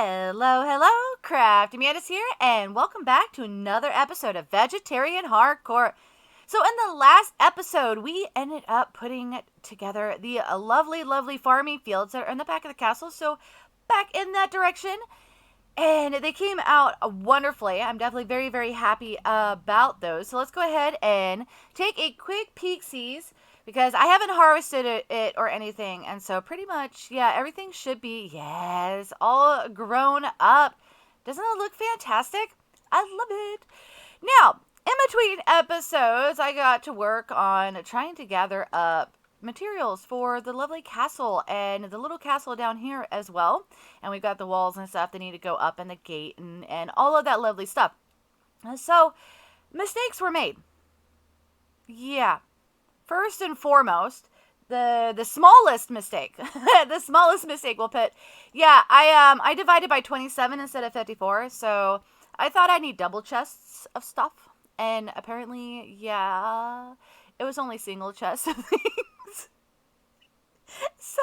Hello, CraftingMantis here, and welcome back to another episode of Vegetarian Hardcore. So in the last episode, we ended up putting together the lovely farming fields that are in the back of the castle, so back in that direction, and they came out wonderfully. I'm definitely very happy about those. So let's go ahead and take a quick peek-sees, because I haven't harvested it or anything, and so pretty much, yeah, everything should be, yes, all grown up. Doesn't it look fantastic? I love it. Now, in between episodes, I got to work on trying to gather up materials for the lovely castle and the little castle down here as well. And we've got the walls and stuff that need to go up and the gate and all of that lovely stuff. So, mistakes were made. Yeah. First and foremost, the smallest mistake, the smallest mistake we'll put, yeah, I divided by 27 instead of 54, so I thought I'd need double chests of stuff, and apparently, yeah, it was only single chests of things. So,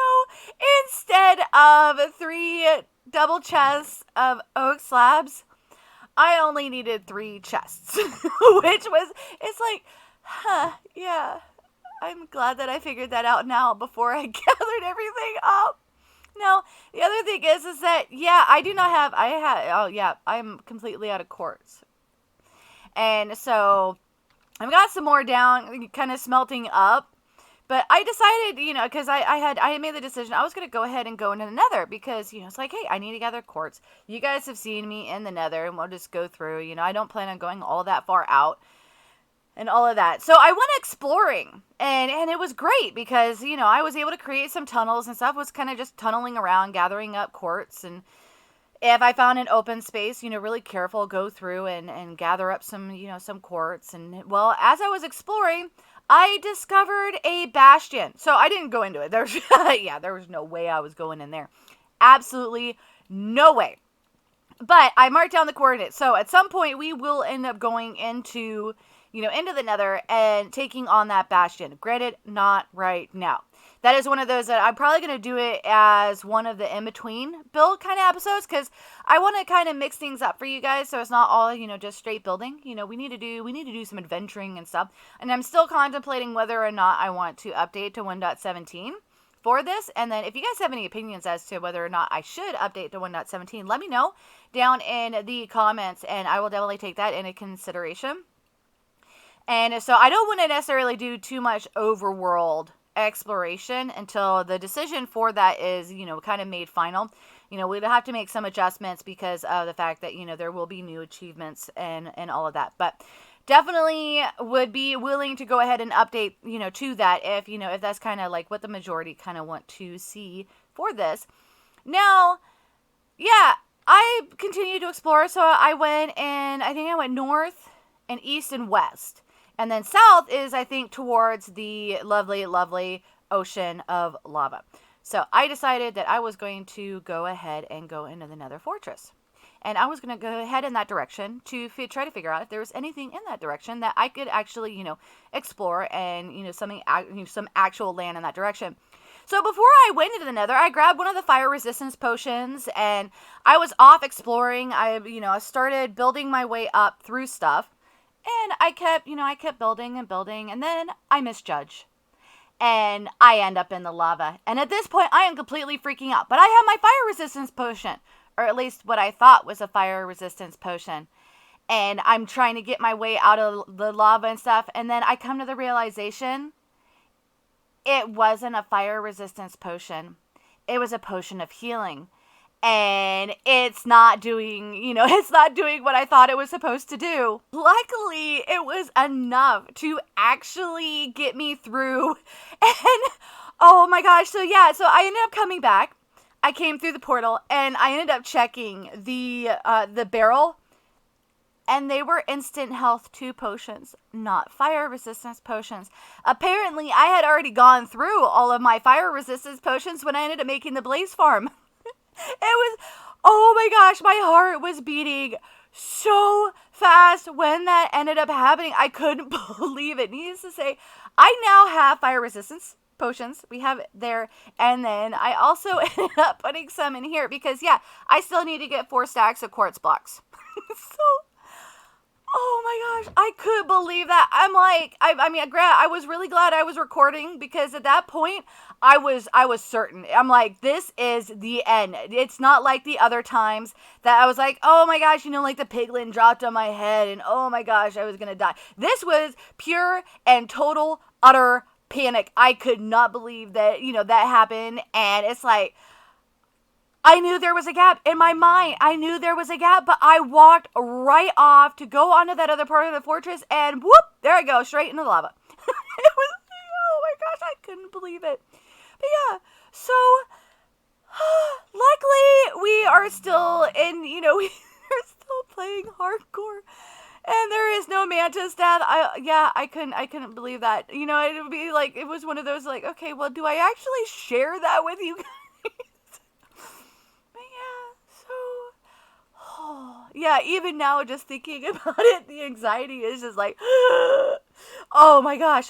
instead of 3 double chests of oak slabs, I only needed 3 chests, which was, it's like, yeah. I'm glad that I figured that out now before I gathered everything up. Now, the other thing is that, yeah, I'm completely out of quartz. And so, I've got some more down, kind of smelting up. But I decided, because I had made the decision, I was going to go ahead and go into the nether. Because, it's like, hey, I need to gather quartz. You guys have seen me in the nether, and we'll just go through. I don't plan on going all that far out. And all of that. So I went exploring, and it was great because, I was able to create some tunnels and stuff. Was kind of just tunneling around, gathering up quartz, and if I found an open space, really careful, go through and gather up some, some quartz. And, well, as I was exploring, I discovered a bastion. So I didn't go into it. There was no way I was going in there. Absolutely no way. But I marked down the coordinates. So at some point, we will end up going into the nether and taking on that bastion. Granted, not right now. That is one of those that I'm probably going to do it as one of the in-between build kind of episodes, because I want to kind of mix things up for you guys, so it's not all, just straight building. We need to do some adventuring and stuff. And I'm still contemplating whether or not I want to update to 1.17 for this. And then if you guys have any opinions as to whether or not I should update to 1.17, let me know down in the comments, and I will definitely take that into consideration. And so I don't want to necessarily do too much overworld exploration until the decision for that is, kind of made final. We'd have to make some adjustments because of the fact that, there will be new achievements and all of that. But definitely would be willing to go ahead and update, to that if that's kind of like what the majority kind of want to see for this. Now, yeah, I continued to explore. So I went north and east and west. And then south is, I think, towards the lovely ocean of lava. So I decided that I was going to go ahead and go into the nether fortress. And I was going to go ahead in that direction to try to figure out if there was anything in that direction that I could actually, explore and, some actual land in that direction. So before I went into the nether, I grabbed one of the fire resistance potions and I was off exploring. I started building my way up through stuff. And I kept building, and then I misjudge. And I end up in the lava. And at this point, I am completely freaking out. But I have my fire resistance potion. Or at least what I thought was a fire resistance potion. And I'm trying to get my way out of the lava and stuff. And then I come to the realization, it wasn't a fire resistance potion. It was a potion of healing. And it's not doing what I thought it was supposed to do. Luckily, it was enough to actually get me through. And, oh my gosh, so I ended up coming back. I came through the portal, and I ended up checking the barrel. And they were instant health 2 potions, not fire resistance potions. Apparently, I had already gone through all of my fire resistance potions when I ended up making the blaze farm. It was, oh my gosh, my heart was beating so fast when that ended up happening. I couldn't believe it. Needless to say, I now have fire resistance potions. We have it there. And then I also ended up putting some in here because, yeah, I still need to get 4 stacks of quartz blocks. So, oh my gosh, I couldn't believe that. I'm like, I mean, I was really glad I was recording because at that point, I was certain. I'm like, this is the end. It's not like the other times that I was like, oh my gosh, like the piglin dropped on my head and oh my gosh, I was gonna die. This was pure and total, utter panic. I could not believe that, that happened. And it's like, I knew there was a gap in my mind. I knew there was a gap, but I walked right off to go onto that other part of the fortress, and whoop, there I go, straight into the lava. It was, oh my gosh, I couldn't believe it. But yeah, so luckily we are still in, we're still playing hardcore. And there is no Mantis death. I couldn't believe that. It would be like, it was one of those like, okay, well, do I actually share that with you guys? Yeah, even now, just thinking about it, the anxiety is just like, oh my gosh.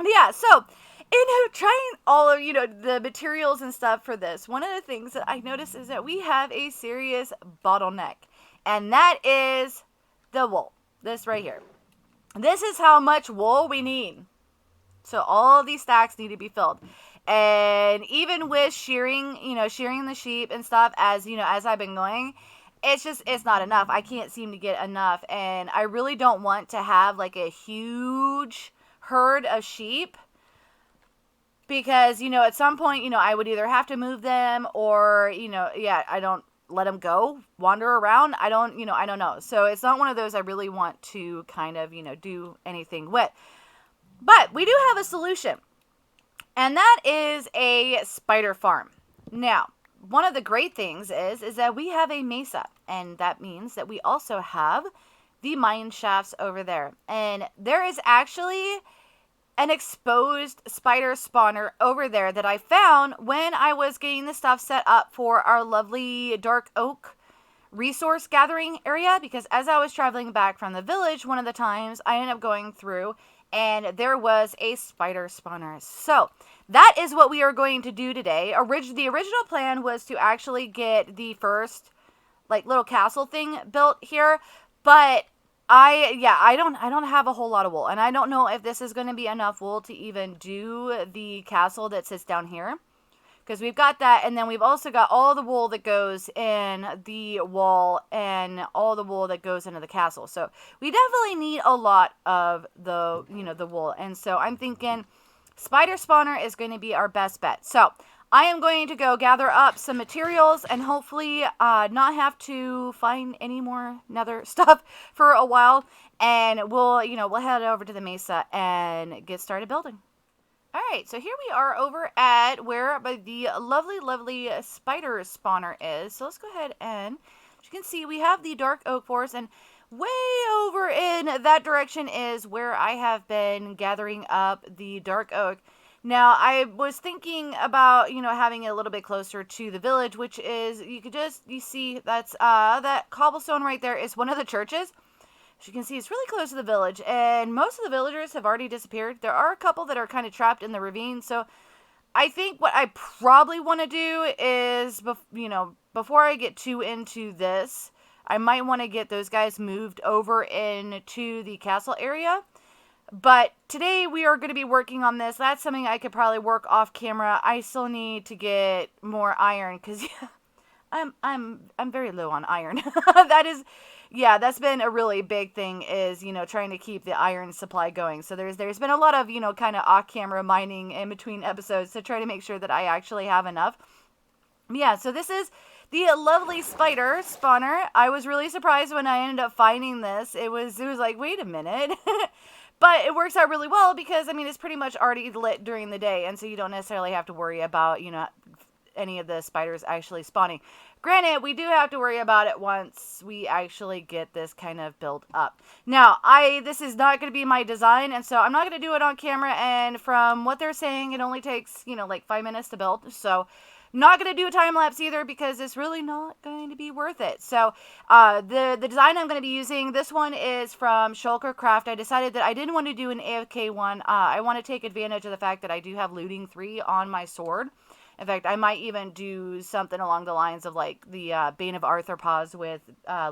Yeah, so in trying all of, the materials and stuff for this, one of the things that I noticed is that we have a serious bottleneck, and that is the wool. This right here. This is how much wool we need. So all of these stacks need to be filled. And even with shearing the sheep and stuff as I've been going, it's not enough. I can't seem to get enough. And I really don't want to have like a huge herd of sheep because, at some point, I would either have to move them or, I don't let them go wander around. I don't know. So it's not one of those I really want to kind of, do anything with. But we do have a solution. And that is a spider farm. Now, one of the great things is that we have a mesa, and that means that we also have the mine shafts over there. And there is actually an exposed spider spawner over there that I found when I was getting the stuff set up for our lovely dark oak resource gathering area, because as I was traveling back from the village, one of the times I ended up going through and there was a spider spawner. So that is what we are going to do today. The original plan was to actually get the first like little castle thing built here, but I don't have a whole lot of wool, and I don't know if this is going to be enough wool to even do the castle that sits down here, because we've got that, and then we've also got all the wool that goes in the wall and all the wool that goes into the castle. So we definitely need a lot of the the wool, and so I'm thinking spider spawner is going to be our best bet. So I am going to go gather up some materials and hopefully not have to find any more nether stuff for a while. And we'll head over to the mesa and get started building. All right, so here we are over at where the lovely, lovely spider spawner is. So let's go ahead and, as you can see, we have the dark oak forest, and way over in that direction is where I have been gathering up the dark oak. Now, I was thinking about, having it a little bit closer to the village, which is, you see, that's, that cobblestone right there is one of the churches. As you can see, it's really close to the village, and most of the villagers have already disappeared. There are a couple that are kind of trapped in the ravine, so I think what I probably want to do is, before I get too into this, I might want to get those guys moved over into the castle area. But today we are going to be working on this. That's something I could probably work off camera. I still need to get more iron because I'm very low on iron. That's been a really big thing is, trying to keep the iron supply going. So there's been a lot of, kind of off camera mining in between episodes to try to make sure that I actually have enough. Yeah, so this is the lovely spider spawner. I was really surprised when I ended up finding this. It was like, wait a minute. But it works out really well because, it's pretty much already lit during the day. And so you don't necessarily have to worry about, any of the spiders actually spawning. Granted, we do have to worry about it once we actually get this kind of built up. Now, this is not going to be my design, and so I'm not going to do it on camera. And from what they're saying, it only takes, like 5 minutes to build. So Not going to do a time lapse either because it's really not going to be worth it. So the design I'm going to be using, this one is from Psiloncraft. I decided that I didn't want to do an AFK one. I want to take advantage of the fact that I do have looting 3 on my sword. In fact, I might even do something along the lines of like the Bane of Arthropods with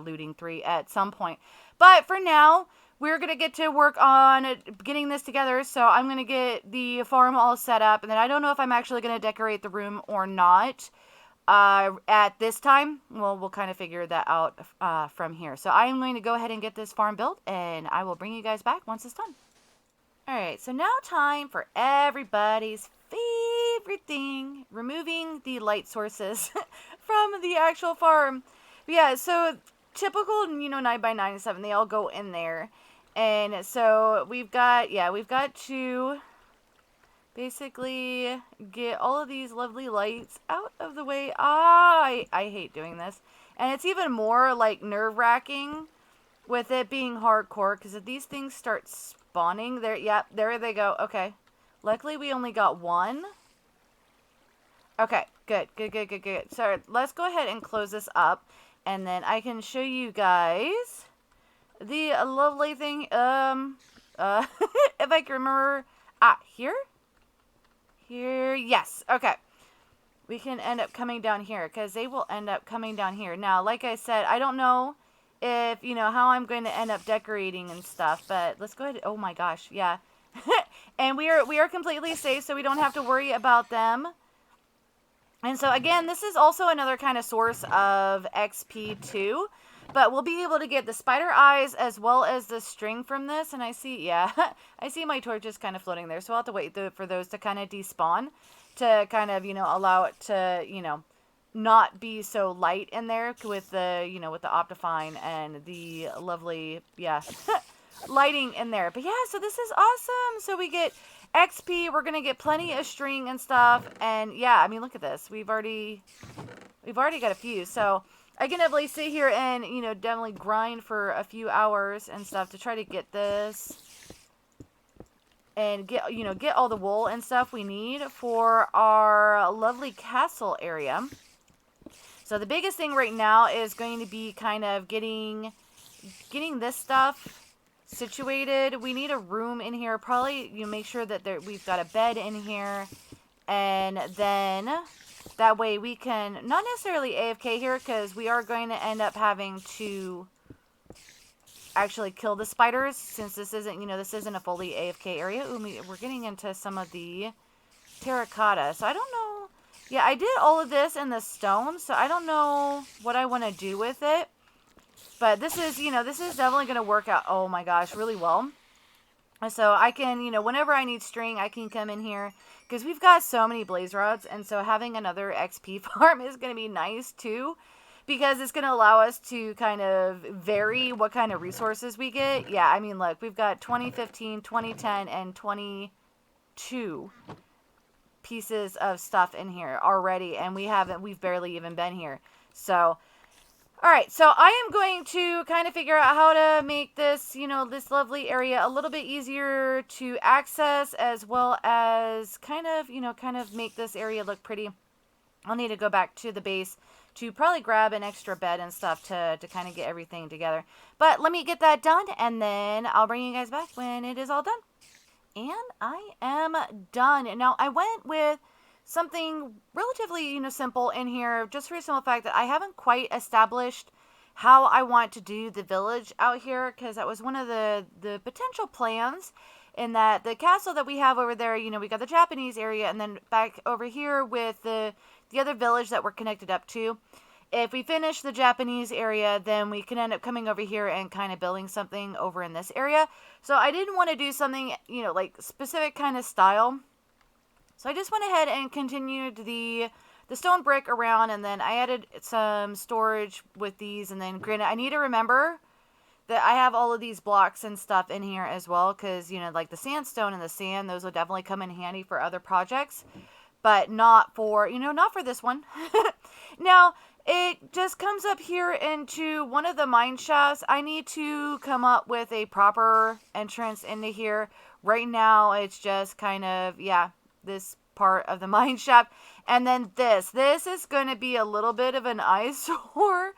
looting 3 at some point. But for now, we're going to get to work on getting this together. So I'm going to get the farm all set up. And then I don't know if I'm actually going to decorate the room or not at this time. Well, we'll kind of figure that out from here. So I'm going to go ahead and get this farm built. And I will bring you guys back once it's done. Alright, so now time for everybody's favorite thing, removing the light sources from the actual farm. But yeah, so typical, 9x9 and 7, they all go in there. And so we've got to basically get all of these lovely lights out of the way. I hate doing this. And it's even more like nerve-wracking with it being hardcore, because if these things start spawning, there they go. Okay. Luckily, we only got one. Okay, good. So, let's go ahead and close this up, and then I can show you guys the lovely thing. If I can remember. Here? Here, yes. Okay. We can end up coming down here, because they will end up coming down here. Now, like I said, I don't know if, how I'm going to end up decorating and stuff, but let's go ahead. Oh my gosh, yeah. And we are completely safe, so we don't have to worry about them. And so again, this is also another kind of source of XP too, but we'll be able to get the spider eyes as well as the string from this. And I see, I see my torches kind of floating there, so I'll have to wait for those to kind of despawn to kind of, allow it to, not be so light in there with the, with the Optifine and the lovely, lighting in there. But yeah, so this is awesome. So we get XP, we're going to get plenty of string and stuff. And yeah, I mean, look at this. We've already got a few. So I can definitely sit here and, definitely grind for a few hours and stuff to try to get this. And get all the wool and stuff we need for our lovely castle area. So the biggest thing right now is going to be kind of getting this stuff situated. We need a room in here. Probably make sure that we've got a bed in here. And then that way we can, not necessarily AFK here, because we are going to end up having to actually kill the spiders, since this isn't, this isn't a fully AFK area. Ooh, we're getting into some of the terracotta. So I don't know. Yeah, I did all of this in the stone, so I don't know what I want to do with it. But this is, this is definitely going to work out, oh my gosh, really well. So I can, whenever I need string, I can come in here. Because we've got so many blaze rods, and so having another XP farm is going to be nice too. Because it's going to allow us to kind of vary what kind of resources we get. Yeah, I mean, look, we've got 2015, 2010, and 22 pieces of stuff in here already, and we've barely even been here. So, alright, so I am going to kind of figure out how to make this, this lovely area a little bit easier to access, as well as kind of make this area look pretty. I'll need to go back to the base to probably grab an extra bed and stuff to kind of get everything together. But let me get that done, and then I'll bring you guys back when it is all done. And I am done. Now, I went with something relatively, simple in here, just for the simple fact that I haven't quite established how I want to do the village out here, because that was one of the potential plans, in that the castle that we have over there, we got the Japanese area, and then back over here with the other village that we're connected up to. If we finish the Japanese area, then we can end up coming over here and kind of building something over in this area. So I didn't want to do something, like specific kind of style. So I just went ahead and continued the stone brick around, and then I added some storage with these. And then granted, I need to remember that I have all of these blocks and stuff in here as well, because, like the sandstone and the sand, those will definitely come in handy for other projects. But not for, not for this one. Now, it just comes up here into one of the mine shafts. I need to come up with a proper entrance into here. Right now, it's just kind of, this part of the mine shaft. And then this is going to be a little bit of an eyesore.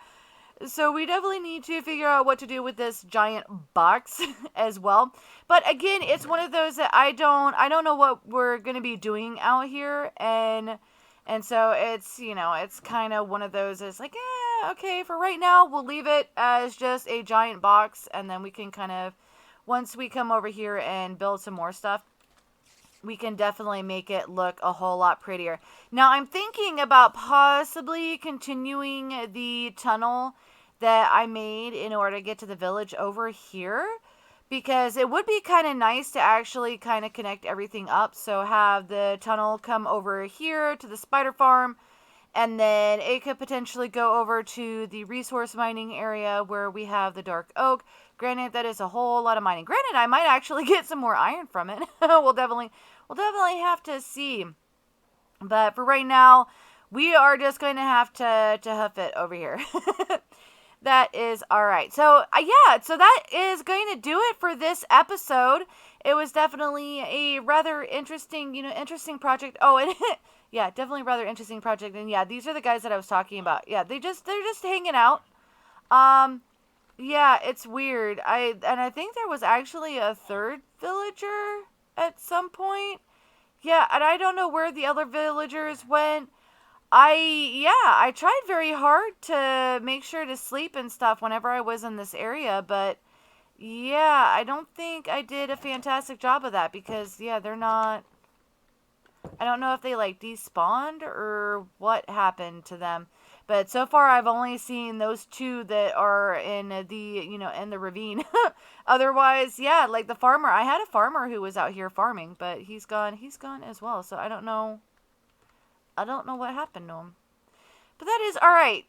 So we definitely need to figure out what to do with this giant box as well. But again, it's one of those that I don't know what we're going to be doing out here. And so it's, it's kind of one of those, it's like, okay, for right now, we'll leave it as just a giant box. And then we can kind of, once we come over here and build some more stuff, we can definitely make it look a whole lot prettier. Now, I'm thinking about possibly continuing the tunnel that I made in order to get to the village over here, because it would be kind of nice to actually kind of connect everything up. So have the tunnel come over here to the spider farm, and then it could potentially go over to the resource mining area where we have the dark oak. Granted, that is a whole lot of mining. Granted, I might actually get some more iron from it. We'll definitely have to see. But for right now, we are just going to have to hoof it over here. That is all right. So, yeah, so that is going to do it for this episode. It was definitely a rather interesting, interesting project. Oh, and yeah, definitely a rather interesting project. And yeah, these are the guys that I was talking about. Yeah, they're just hanging out. Yeah, it's weird. I think there was actually a third villager at some point. Yeah, and I don't know where the other villagers went. I tried very hard to make sure to sleep and stuff whenever I was in this area, but yeah, I don't think I did a fantastic job of that because, yeah, they're not, I don't know if they like despawned or what happened to them. But so far, I've only seen those two that are in the, in the ravine. Otherwise, yeah, like the farmer. I had a farmer who was out here farming, but he's gone as well. So I don't know what happened to him. But that is all right.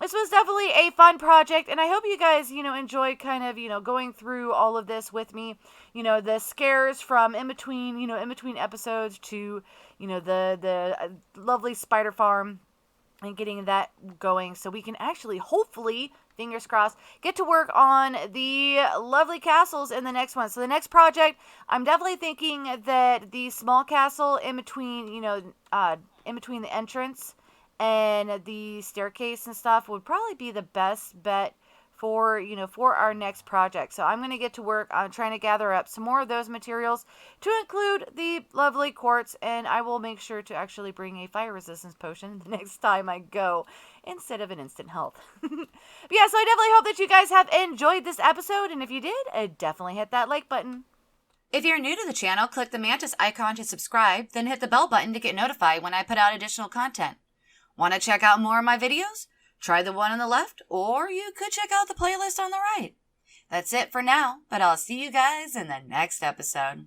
This was definitely a fun project, and I hope you guys, enjoyed kind of, going through all of this with me. The scares from in between episodes to, the lovely spider farm and getting that going so we can actually, hopefully, fingers crossed, get to work on the lovely castles in the next one. So the next project, I'm definitely thinking that the small castle in between, in between the entrance and the staircase and stuff would probably be the best bet for, for our next project. So I'm going to get to work on trying to gather up some more of those materials to include the lovely quartz, and I will make sure to actually bring a fire resistance potion the next time I go instead of an instant health. But yeah, so I definitely hope that you guys have enjoyed this episode, and if you did, definitely hit that like button. If you're new to the channel, click the Mantis icon to subscribe, then hit the bell button to get notified when I put out additional content. Want to check out more of my videos? Try the one on the left, or you could check out the playlist on the right. That's it for now, but I'll see you guys in the next episode.